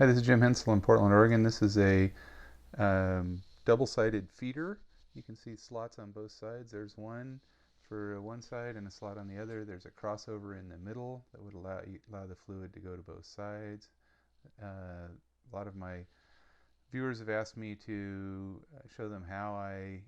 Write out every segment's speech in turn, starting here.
Hi, this is Jim Hensel in Portland, Oregon. This is a double-sided feeder. You can see slots on both sides. There's one for one side and a slot on the other. There's a crossover in the middle that would allow the fluid to go to both sides. A lot of my viewers have asked me to show them how I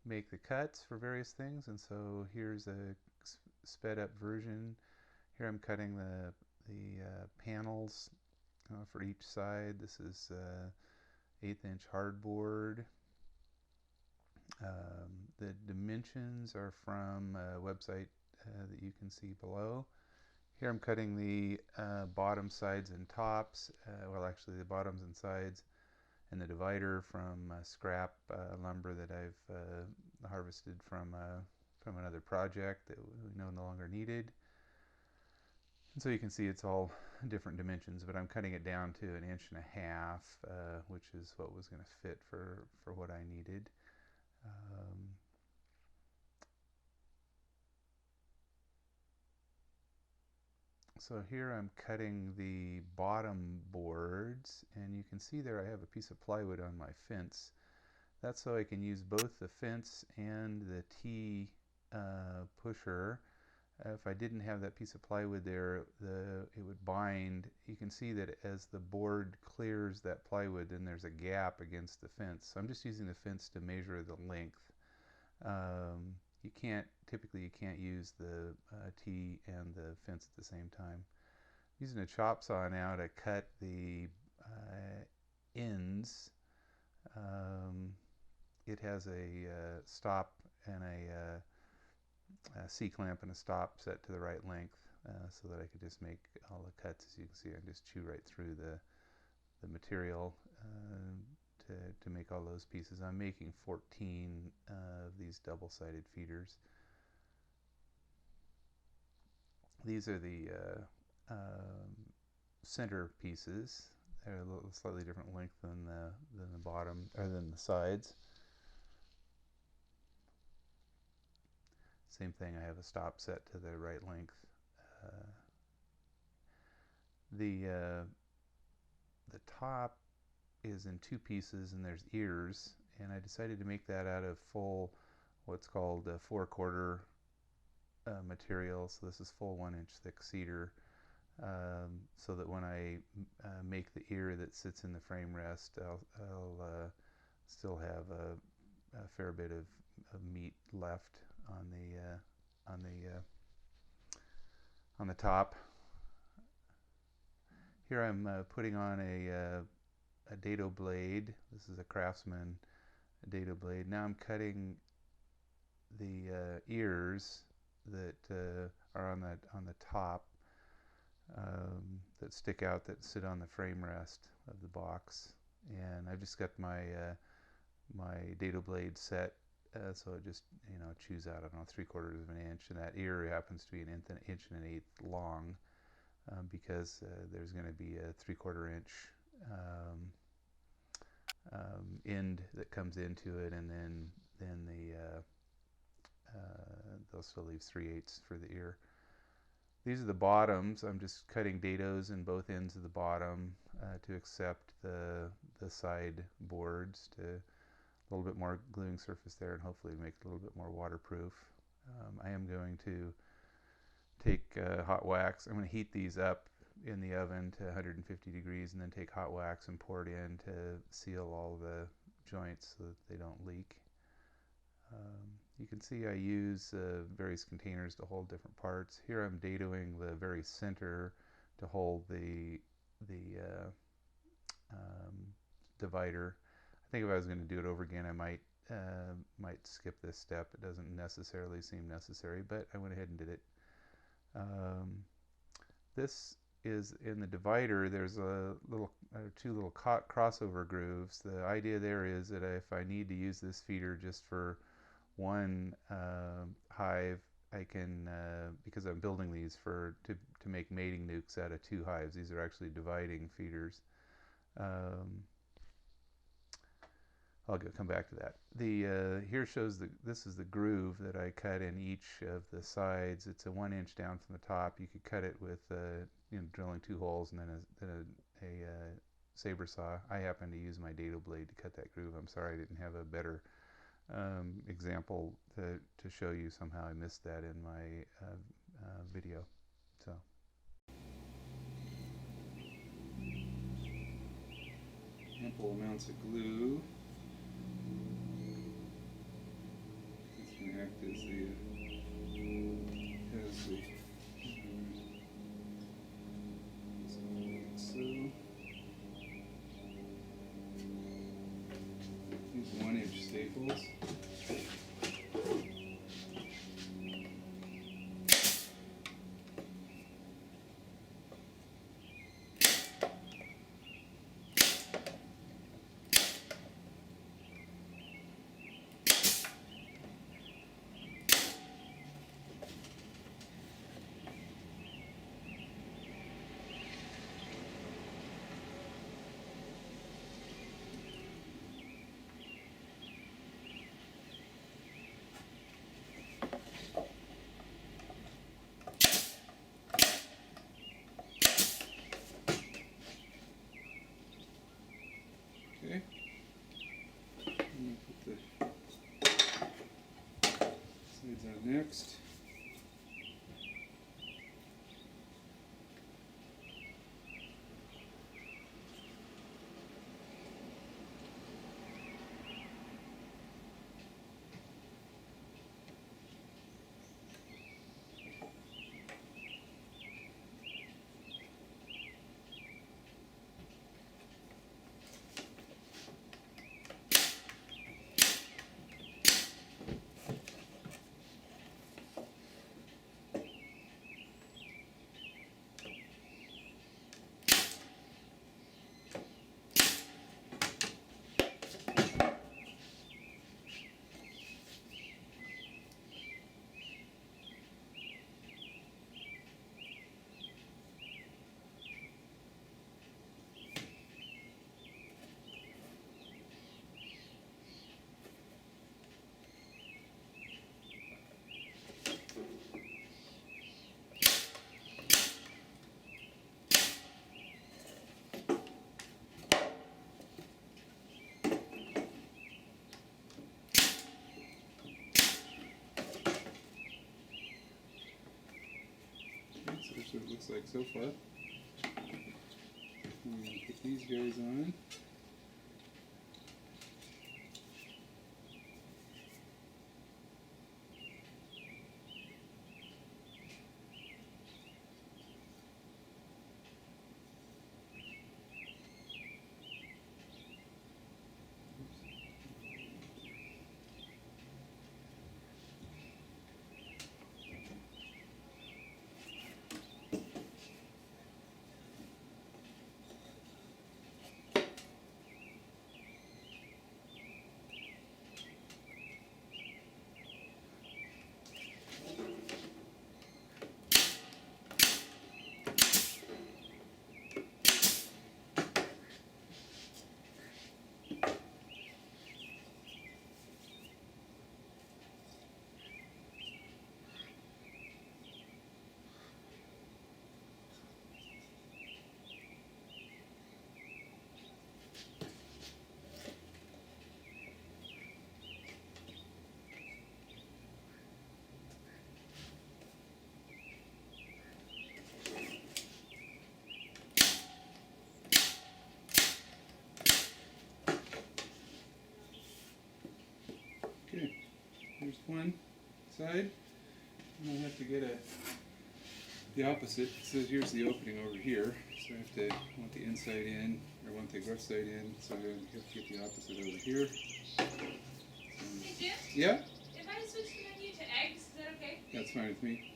make the cuts for various things, and so here's a sped up version. Here I'm cutting the panels for each side. This is 1/8" hardboard. The dimensions are from a website that you can see below. Here I'm cutting the bottom sides and tops, well actually the bottoms and sides, and the divider from scrap lumber that I've harvested from another project that we no longer needed. And so you can see it's all different dimensions, but I'm cutting it down to 1.5 inches, which is what was going to fit for what I needed. So here I'm cutting the bottom boards, and you can see there I have a piece of plywood on my fence. That's so I can use both the fence and the T pusher. If I didn't have that piece of plywood there, it would bind. You can see that as the board clears that plywood, then there's a gap against the fence. So I'm just using the fence to measure the length. Typically you can't use the T and the fence at the same time. Using a chop saw now to cut the ends. It has a stop and a C-clamp and a stop set to the right length, so that I could just make all the cuts. As you can see, I just chew right through the material to make all those pieces. I'm making 14 of these double-sided feeders. These are the center pieces. They're a little slightly different length than the bottom or than the sides. Same thing, I have a stop set to the right length. The top is in two pieces, and there's ears, and I decided to make that out of full, what's called 4/4 material. So this is full 1-inch thick cedar, so that when I make the ear that sits in the frame rest, I'll still have a fair bit of meat left on the top. Here I'm putting on a dado blade. This is a Craftsman dado blade. Now I'm cutting the ears that are on the top, that stick out, that sit on the frame rest of the box. And I've just got my dado blade set, so it just chews out, I don't know, 3/4 of an inch, and that ear happens to be 1.1 inches long, because there's going to be a 3/4 inch end that comes into it, and then they'll still leave 3/8 for the ear. These are the bottoms. I'm just cutting dados in both ends of the bottom to accept the side boards, to a little bit more gluing surface there, and hopefully make it a little bit more waterproof. I am going to take hot wax. I'm going to heat these up in the oven to 150 degrees, and then take hot wax and pour it in to seal all the joints so that they don't leak. You can see I use various containers to hold different parts. Here I'm dadoing the very center to hold the divider. I think if I was going to do it over again, I might skip this step. It doesn't necessarily seem necessary, but I went ahead and did it. This is in the divider. There's two little crossover grooves. The idea there is that if I need to use this feeder just for one hive, I can, because I'm building these to make mating nucs out of 2 hives. These are actually dividing feeders. I'll come back to that. Here shows this is the groove that I cut in each of the sides. It's a 1 inch down from the top. You could cut it with drilling 2 holes and then a saber saw. I happen to use my dado blade to cut that groove. I'm sorry I didn't have a better example to show you. Somehow I missed that in my video. So ample amounts of glue. It's going to act as the so use 1-inch staples. Okay. I'm going to put the sides on next. So that's what it looks like so far. I'm going to put these guys on. Okay, here's one side. And I'll have to get the opposite. So here's the opening over here. So I want the inside in, or want the rough side in. So I'm going to have to get the opposite over here. Hey Jim? Yeah? If I switch the menu to eggs, is that okay? That's fine with me.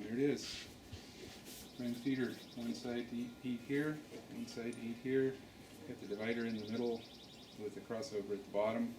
There it is. Frame feeder. One side to eat here, one side to eat here. Got the divider in the middle with the crossover at the bottom.